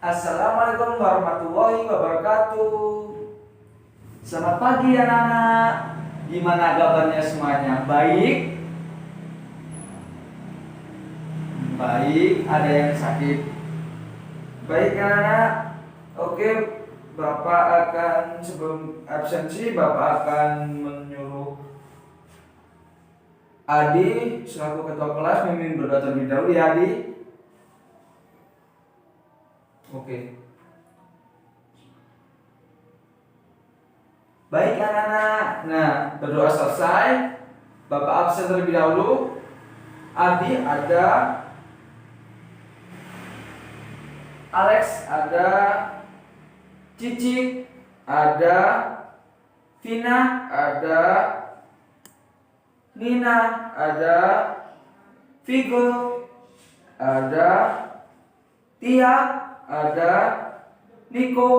Assalamualaikum warahmatullahi wabarakatuh. Selamat pagi anak-anak. Gimana kabarnya semuanya? Baik? Baik, ada yang sakit. Baik anak-anak. Oke, Bapak akan sebelum absensi Bapak akan menyuruh Adi selaku ketua kelas memimpin berdoa terlebih dahulu ya Adi. Oke. Baik anak-anak. Nah, berdoa selesai. Bapak absen terlebih dahulu. Adi ada, Alex ada, Cici ada, Vina ada, Nina ada, Vigo ada, Tia ada, Niko.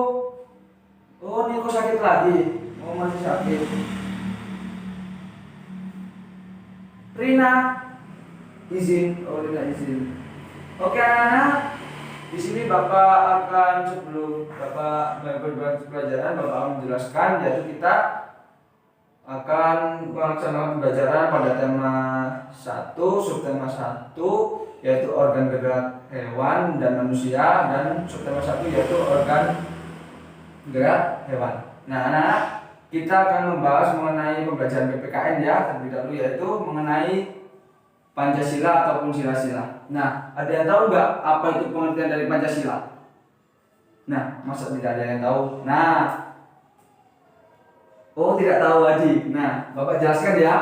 Oh, Niko sakit lagi. Oh, masih sakit. Rina izin. Oh, Rina izin. Oke anak-anak. Di sini Bapak akan sebelum Bapak melakukan pelajaran, Bapak akan menjelaskan yaitu kita akan melaksanakan pembelajaran pada tema 1, subtema 1 yaitu organ bergerak hewan dan manusia, dan subtema 1 yaitu organ gerak hewan. Nah anak-anak, kita akan membahas mengenai pembelajaran PPKN ya terlebih dahulu, yaitu mengenai Pancasila ataupun sila-sila. Nah, ada yang tahu nggak apa itu pengertian dari Pancasila? Nah, masa tidak ada yang tahu? Nah, oh tidak tahu Adi. Nah, Bapak jelaskan ya.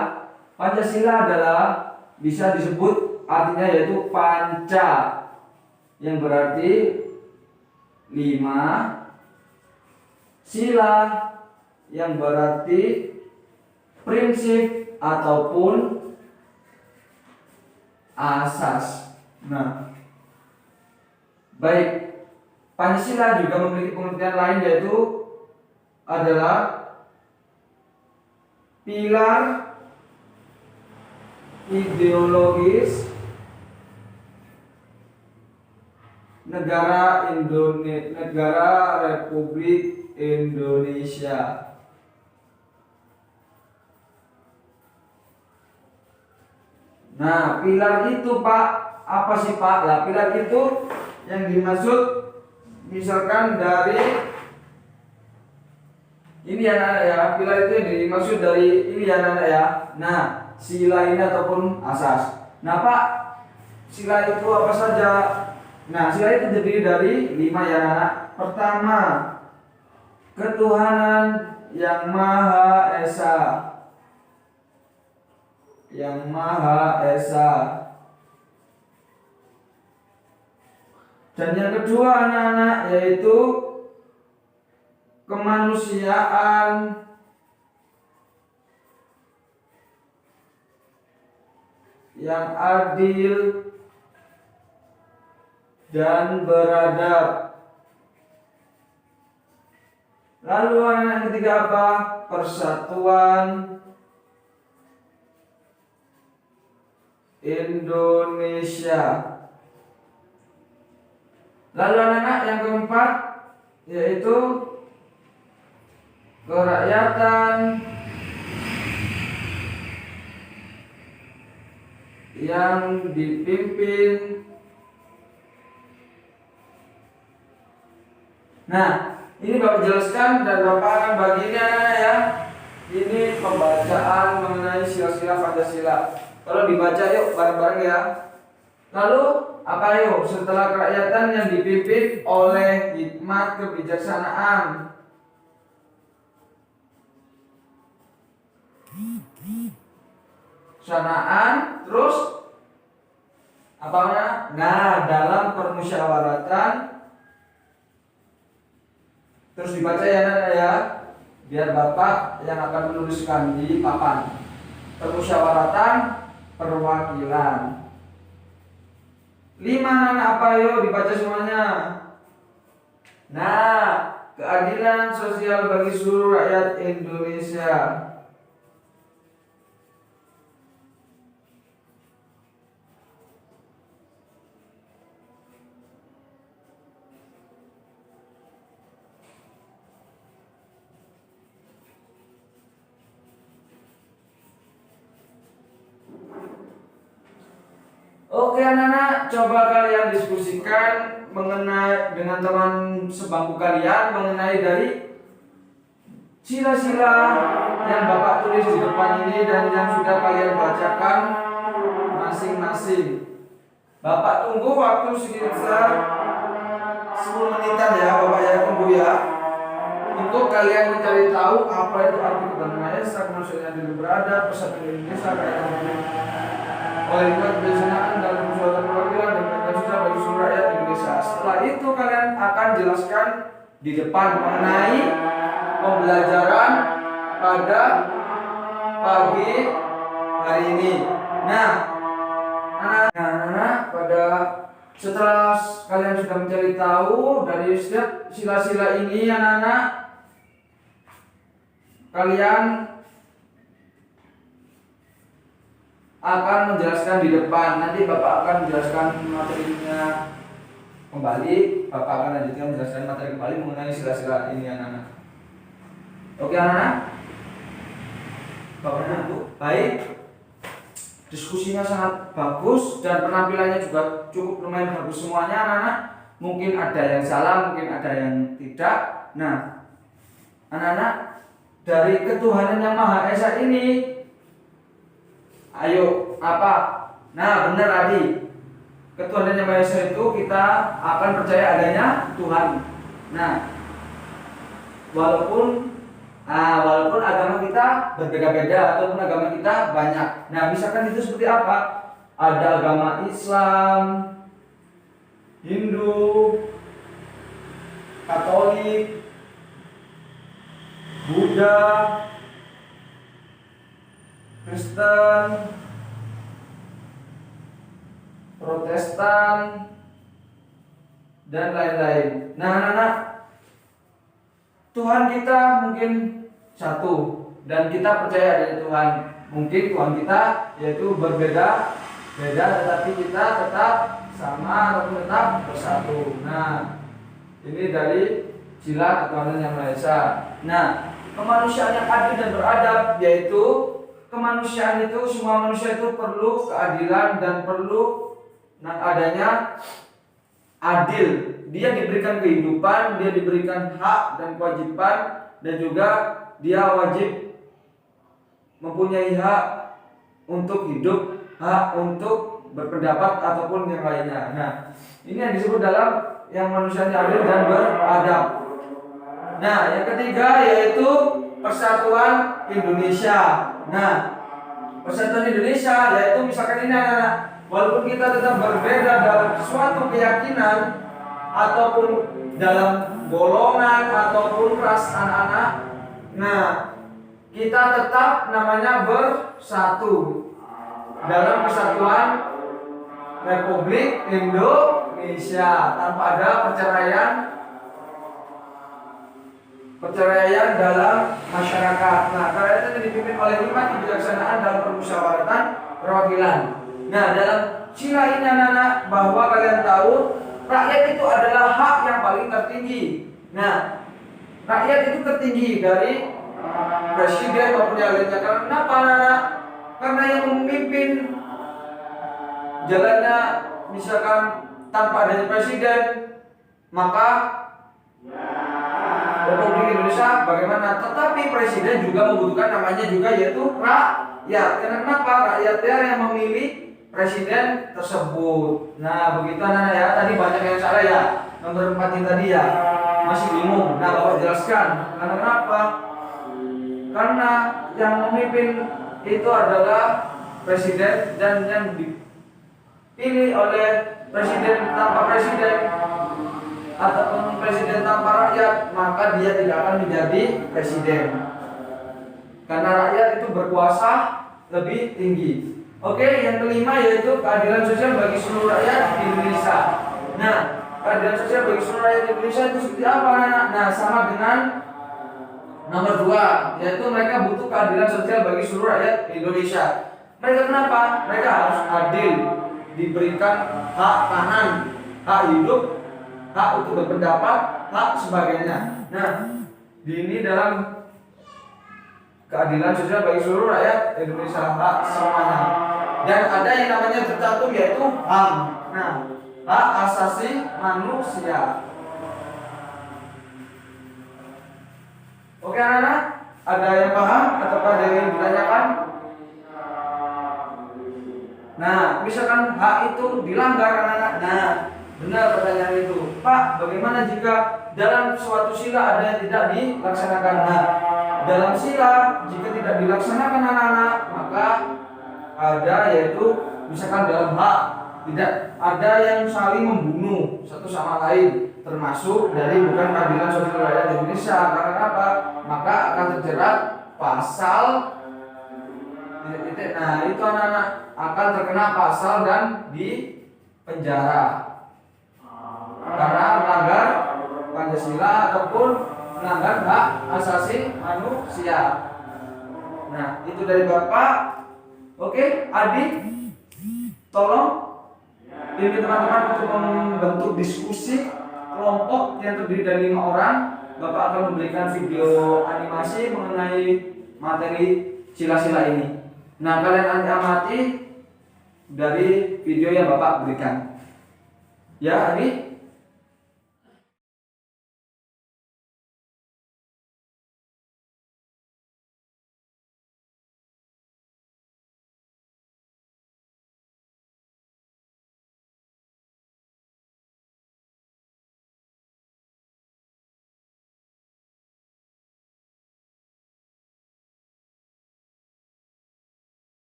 Pancasila adalah bisa disebut artinya yaitu panca, yang berarti 5, sila yang berarti prinsip ataupun asas. Nah, baik, Pancasila juga memiliki pengertian lain yaitu adalah pilar ideologis negara Republik Indonesia. Nah, pilar itu Pak, apa sih Pak? Lah, pilar itu yang dimaksud misalkan dari ini ya anak ya, pilar itu yang dimaksud dari ini ya anak ya. Nah, sila ini ataupun asas. Nah Pak, sila itu apa saja? Nah, sila itu terdiri dari 5 ya anak. Pertama, ketuhanan yang Maha Esa. Yang Maha Esa. Dan yang kedua anak-anak yaitu kemanusiaan yang adil dan beradab. Lalu anak yang ketiga apa? Persatuan Indonesia. Lalu anak-anak yang keempat yaitu kerakyatan yang dipimpin. Nah, ini Bapak jelaskan dan Bapak akan bagi ini anak-anak ya. Ini pembacaan mengenai sila-sila Pancasila. Kalau dibaca yuk bareng-bareng ya. Lalu apa yuk? Setelah kerakyatan yang dipimpin oleh hikmat kebijaksanaan. Sanaan, terus apa namanya? Nah, dalam permusyawaratan, terus dibaca ya anak ya, biar Bapak yang akan menuliskan di papan. Permusyawaratan perwakilan. 5 anak apa yuk dibaca semuanya. Nah, keadilan sosial bagi seluruh rakyat Indonesia. Oke anak-anak, coba kalian diskusikan mengenai dengan teman sebangku kalian mengenai dari sila-sila yang Bapak tulis di depan ini dan yang sudah kalian bacakan masing-masing. Bapak tunggu waktu sekitar 10 menitan ya, Bapak ya, tunggu ya. Untuk kalian mencari tahu apa itu arti kebenaran Esa, kemanusiaan yang beradab, persatuan Indonesia, oleh kebijaksanaan dalam suatu perwakilan dan kebijaksanaan bagi seluruh rakyat Indonesia. Setelah itu kalian akan jelaskan di depan mengenai pembelajaran pada pagi hari ini. Nah, anak-anak, pada setelah kalian sudah mencari tahu dari setiap sila-sila ini, anak-anak, kalian akan menjelaskan di depan. Nanti Bapak akan menjelaskan materinya kembali. Bapak akan lanjutkan menjelaskan materi kembali mengenai sila-sila ini, anak-anak. Oke, anak-anak? Bapak menunggu. Baik. Diskusinya sangat bagus dan penampilannya juga cukup lumayan bagus semuanya, anak-anak. Mungkin ada yang salah, mungkin ada yang tidak. Nah, anak-anak, dari ketuhanan yang Maha Esa ini, ayo apa? Nah, benar tadi. Ketuhanan yang Maha Esa itu kita akan percaya adanya Tuhan. Nah, walaupun agama kita berbeda-beda ataupun agama kita banyak. Nah, misalkan itu seperti apa? Ada agama Islam, Hindu, Katolik, Buddha, Kristen, Protestan, dan lain-lain. Nah, anak-anak, Tuhan kita mungkin satu dan kita percaya adanya Tuhan. Mungkin Tuhan kita yaitu berbeda, tetapi kita tetap sama ataupun tetap bersatu. Nah, ini dari sila ketuhanan yang Maha Esa. Nah, kemanusiaan yang adil dan beradab, yaitu kemanusiaan itu, semua manusia itu perlu keadilan dan perlu adanya adil. Dia diberikan kehidupan, dia diberikan hak dan kewajiban, dan juga dia wajib mempunyai hak untuk hidup, hak untuk berpendapat ataupun yang lainnya. Nah, ini yang disebut dalam yang manusia adil dan beradab. Nah, yang ketiga yaitu Persatuan Indonesia. Nah, Persatuan Indonesia yaitu misalkan ini anak-anak, walaupun kita tetap berbeda dalam suatu keyakinan ataupun dalam golongan ataupun ras anak-anak, nah kita tetap namanya bersatu dalam Kesatuan Republik Indonesia tanpa ada perceraian dalam masyarakat. Nah, kalian itu dipimpin oleh 5 kebijaksanaan dalam permusyawaratan perwakilan. Nah, dalam sila ini anak-anak, bahwa kalian tahu rakyat itu adalah hak yang paling tertinggi. Nah, rakyat itu tertinggi dari presiden maupun yang lainnya. Kenapa anak-anak? Karena yang memimpin jalannya misalkan tanpa adanya presiden, maka Republik Indonesia bagaimana? Tetapi presiden juga membutuhkan namanya juga yaitu rakyat. Kenapa? Rakyatnya yang memilih presiden tersebut. Nah, begitu anak-anak ya. Tadi banyak yang salah ya. Nomor 4 ini tadi ya. Masih bingung. Nah, Bapak jelaskan. Karena kenapa? Karena yang memimpin itu adalah presiden, dan yang dipilih oleh presiden tanpa presiden ataupun presiden tanpa rakyat, maka dia tidak akan menjadi presiden. Karena rakyat itu berkuasa lebih tinggi. Oke, yang kelima yaitu keadilan sosial bagi seluruh rakyat di Indonesia. Nah, keadilan sosial bagi seluruh rakyat di Indonesia itu seperti apa, anak? Nah, sama dengan nomor 2, yaitu mereka butuh keadilan sosial bagi seluruh rakyat di Indonesia. Mereka kenapa? Mereka harus adil, diberikan hak kanan, hak hidup, hak untuk berpendapat, hak sebagainya. Nah, ini dalam keadilan sosial bagi seluruh rakyat Indonesia, hak semuanya. Dan ada yang namanya tercantum yaitu HAM. Nah, hak asasi manusia. Oke anak-anak, ada yang paham atau ada yang ditanyakan? Nah, misalkan hak itu dilanggar anak-anak. Nah, benar pertanyaan itu. Pak, bagaimana jika dalam suatu sila ada yang tidak dilaksanakan? Nah, dalam sila jika tidak dilaksanakan anak-anak, maka ada yaitu misalkan dalam hak tidak ada yang saling membunuh satu sama lain, termasuk dari bukan keadilan sosial rakyat Indonesia. Karena apa? Maka akan terjerat pasal titik-titik. Nah, itu anak-anak akan terkena pasal dan di penjara karena melanggar Pancasila ataupun melanggar hak asasi manusia. Nah, itu dari Bapak. Oke, adik, tolong pimpin teman-teman untuk membentuk diskusi kelompok yang terdiri dari 5 orang. Bapak akan memberikan video animasi mengenai materi sila-sila ini. Nah, kalian amati dari video yang Bapak berikan. Ya, ini.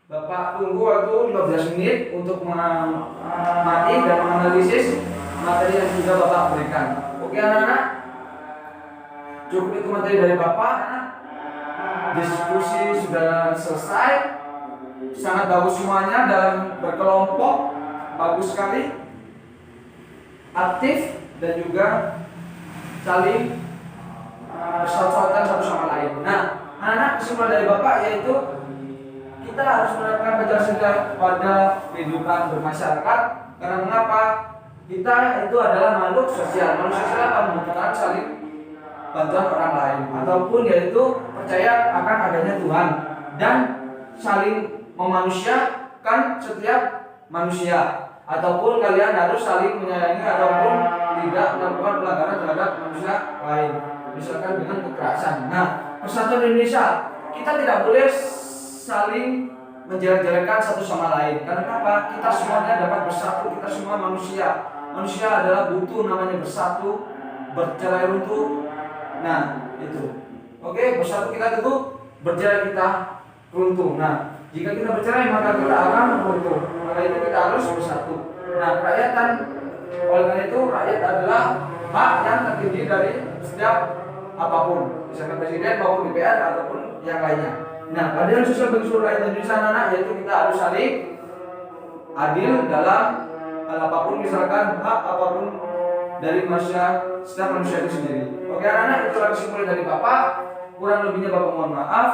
Bapak tunggu waktu 15 menit untuk mengamati dan menganalisis materi yang sudah Bapak berikan. Oke anak-anak? Cukup itu materi dari Bapak. Diskusi sudah selesai. Sangat bagus semuanya dalam berkelompok. Bagus sekali. Aktif dan juga saling bersautan satu sama lain. Nah, anak kesimpulan dari Bapak yaitu kita harus menerapkan Pancasila pada kehidupan bermasyarakat Karena mengapa? Kita itu adalah makhluk sosial. Makhluk sosial apa? Membutuhkan saling bantuan orang lain, ataupun yaitu percaya akan adanya Tuhan dan saling memanusiakan setiap manusia, ataupun kalian harus saling menyayangi ataupun tidak melakukan pelanggaran terhadap manusia lain, misalkan dengan kekerasan. Nah, Persatuan Indonesia, kita tidak boleh saling menjelek-jelekan satu sama lain. Karena apa? Kita semuanya dapat bersatu. Kita semua manusia. Manusia adalah butuh namanya bersatu, bercerai runtuh. Nah, itu. Oke, bersatu kita teguh, bercerai kita runtuh. Nah, jika kita bercerai maka kita akan runtuh. Maka itu kita harus bersatu. Nah, oleh karena itu rakyat adalah hak yang tertinggi dari setiap apapun, misalkan presiden maupun DPR ataupun yang lainnya. Nah, keadilan sosial bagi seluruh rakyat Indonesia anak, yaitu kita harus saling adil dalam hal apapun, misalkan hak apapun dari manusia, setiap manusia itu sendiri. Oke anak-anak, itu kesimpulan dari Bapak. Kurang lebihnya Bapak mohon maaf.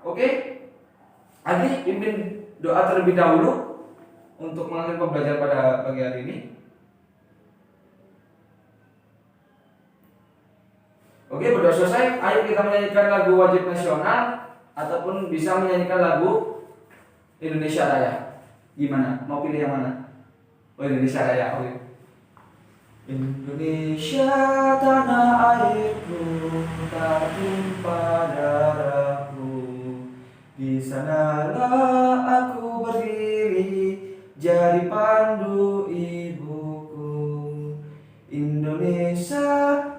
Oke, Adi pimpin doa terlebih dahulu untuk mengakhiri pembelajaran pada pagi hari ini. Oke, berdoa selesai. Ayo kita menyanyikan lagu wajib nasional ataupun bisa menyanyikan lagu Indonesia Raya. Gimana? Mau pilih yang mana? Oh, Indonesia Raya. Oke. Indonesia tanah airku, tak tumpah darahku. Di sanalah aku berdiri, jadi pandu ibuku. Indonesia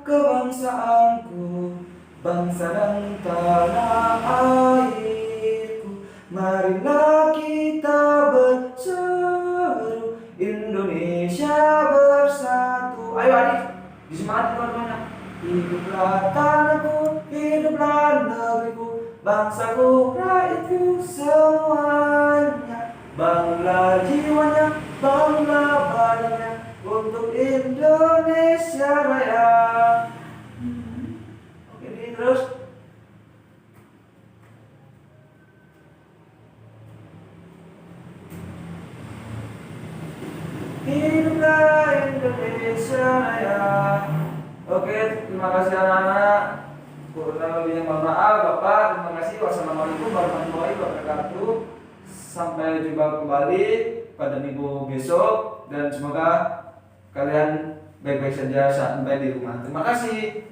kebangsaanku, bangsa dan tanah airku. Marilah kita berseru, Indonesia bersatu. Ayo adik, disemangati teman-teman. Hiduplah tanahku, hiduplah negeriku, bangsaku, rakyatku semuanya. Bangunlah jiwanya, bangunlah badannya untuk Indonesia Raya. Oke, ini terus. Hiduplah Indonesia Raya. Oke, terima kasih anak-anak. Kurang lebihnya mohon maaf Bapak. Terima kasih. Wassalamualaikum warahmatullahi wabarakatuh. Sampai jumpa kembali pada minggu besok dan semoga kalian baik-baik saja sampai di rumah. Terima kasih.